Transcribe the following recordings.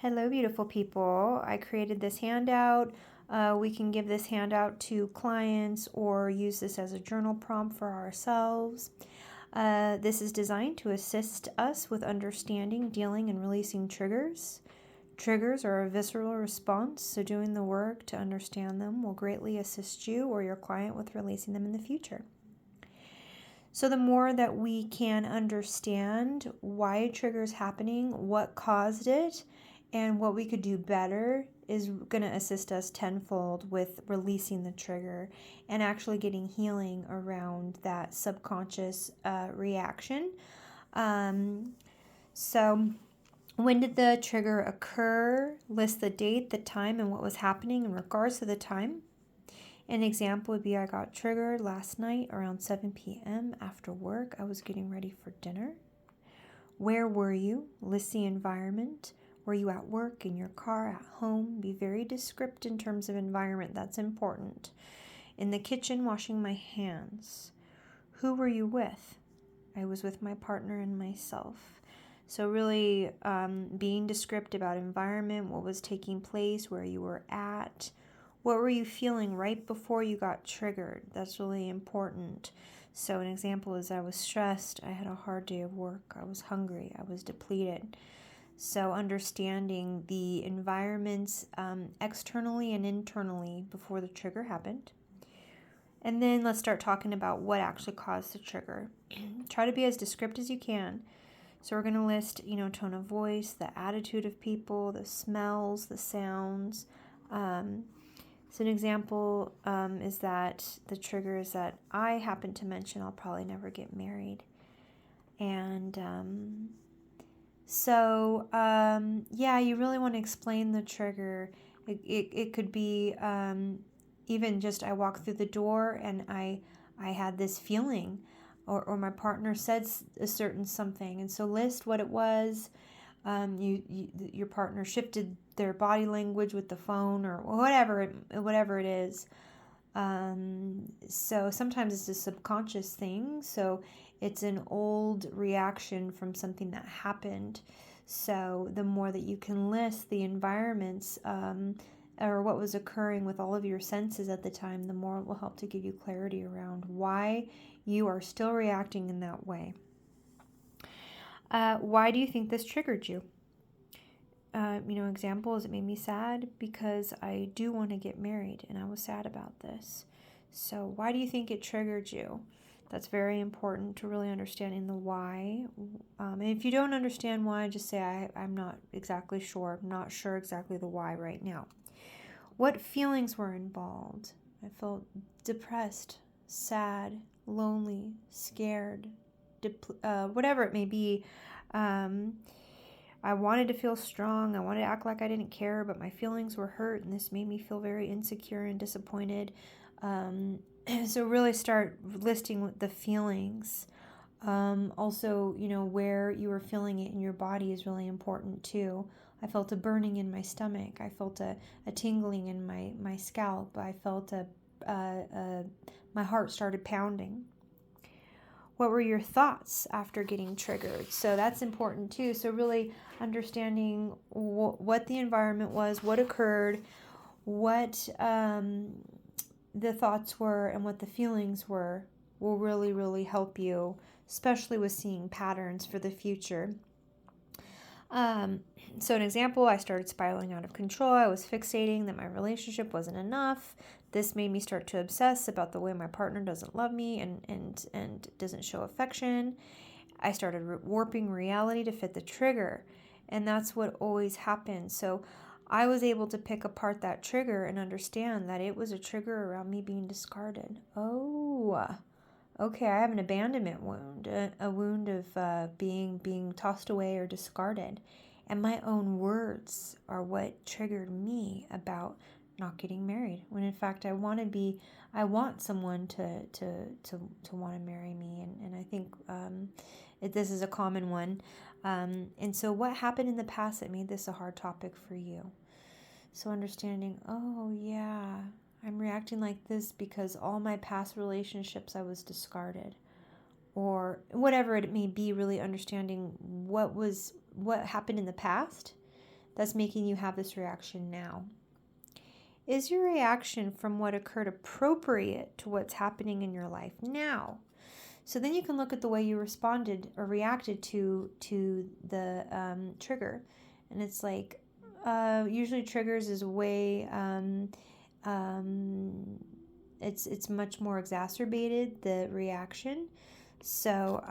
Hello, beautiful people. I created this handout. We can give this handout to clients or use this as a journal prompt for ourselves. This is designed to assist us with understanding, dealing, and releasing triggers. Triggers are a visceral response, so doing the work to understand them will greatly assist you or your client with releasing them in the future. So the more that we can understand why a trigger is happening, what caused it, and what we could do better is going to assist us tenfold with releasing the trigger and actually getting healing around that subconscious reaction. So when did the trigger occur? List the date, the time, and what was happening in regards to the time. An example would be I got triggered last night around 7 p.m. after work. I was getting ready for dinner. Where were you? List the environment. Were you at work, in your car, at home? Be very descriptive in terms of environment. That's important. In the kitchen, washing my hands. Who were you with? I was with my partner and myself. So really being descriptive about environment, what was taking place, where you were at. What were you feeling right before you got triggered? That's really important. So an example is I was stressed. I had a hard day of work. I was hungry. I was depleted. So understanding the environments externally and internally before the trigger happened. And then let's start talking about what actually caused the trigger. Try to be as descriptive as you can. So we're going to list, tone of voice, the attitude of people, the smells, the sounds. So an example is that the trigger is that I happen to mention I'll probably never get married. And you really want to explain the trigger. It could be even just I walked through the door and I had this feeling, or my partner said a certain something, and so list what it was. Your partner shifted their body language with the phone or whatever it is. So sometimes it's a subconscious thing. So it's an old reaction from something that happened. So the more that you can list the environments or what was occurring with all of your senses at the time, the more it will help to give you clarity around why you are still reacting in that way. Why do you think this triggered you? Example is it made me sad because I do want to get married and I was sad about this. So why do you think it triggered you? That's very important to really understanding the why. And if you don't understand why, just say, I'm not exactly sure. I'm not sure exactly the why right now. What feelings were involved? I felt depressed, sad, lonely, scared, whatever it may be. I wanted to feel strong. I wanted to act like I didn't care, but my feelings were hurt, and this made me feel very insecure and disappointed. So really start listing the feelings. Also, where you were feeling it in your body is really important too. I felt a burning in my stomach. I felt a tingling in my scalp. I felt my heart started pounding. What were your thoughts after getting triggered? So that's important too. So really understanding what the environment was, what occurred, what the thoughts were, and what the feelings were will really, really help you, especially with seeing patterns for the future. So an example, I started spiraling out of control. I was fixating that my relationship wasn't enough. This made me start to obsess about the way my partner doesn't love me and doesn't show affection. I started warping reality to fit the trigger. And that's what always happens. So I was able to pick apart that trigger and understand that it was a trigger around me being discarded. Oh, okay, I have an abandonment wound, a wound of being tossed away or discarded. And my own words are what triggered me about not getting married. When in fact I want someone to want to marry me. And I think this is a common one. And so what happened in the past that made this a hard topic for you? So understanding, oh yeah, I'm reacting like this because all my past relationships I was discarded. Or whatever it may be, really understanding what happened in the past that's making you have this reaction now? Is your reaction from what occurred appropriate to what's happening in your life now? So then you can look at the way you responded or reacted to the trigger. And it's like, usually triggers is way, it's much more exacerbated, the reaction. So,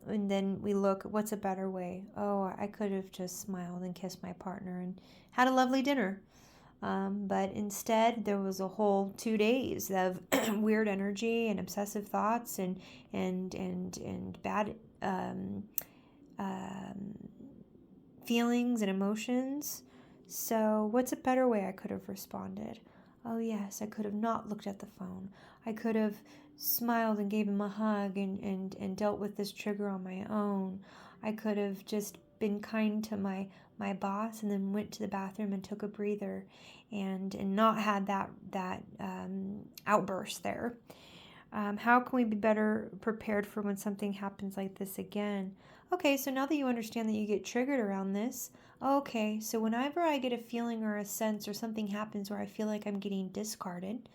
and then we look, what's a better way? Oh, I could have just smiled and kissed my partner and had a lovely dinner. But instead, there was a whole 2 days of weird energy and obsessive thoughts and bad feelings and emotions. So, what's a better way I could have responded? Oh yes, I could have not looked at the phone. I could have smiled and gave him a hug and dealt with this trigger on my own. I could have just been kind to my boss and then went to the bathroom and took a breather and not had that outburst there. How can we be better prepared for when something happens like this again? Okay, so now that you understand that you get triggered around this, okay, so whenever I get a feeling or a sense or something happens where I feel like I'm getting discarded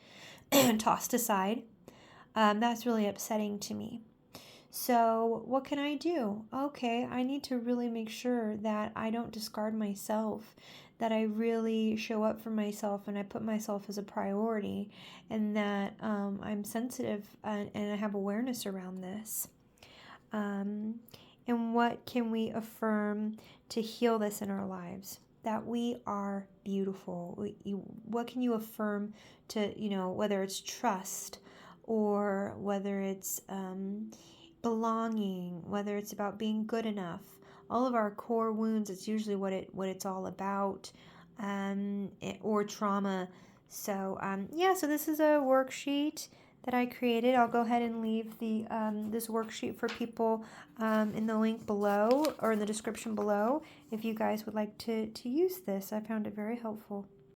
and tossed aside, that's really upsetting to me. So what can I do? Okay, I need to really make sure that I don't discard myself, that I really show up for myself and I put myself as a priority, and that I'm sensitive and I have awareness around this. And what can we affirm to heal this in our lives? That we are beautiful. What can you affirm to, whether it's trust or whether it's belonging, whether it's about being good enough. All of our core wounds, it's usually what it's all about, or trauma. So so this is a worksheet that I created. I'll go ahead and leave the this worksheet for people in the link below or in the description below if you guys would like to use this. I found it very helpful.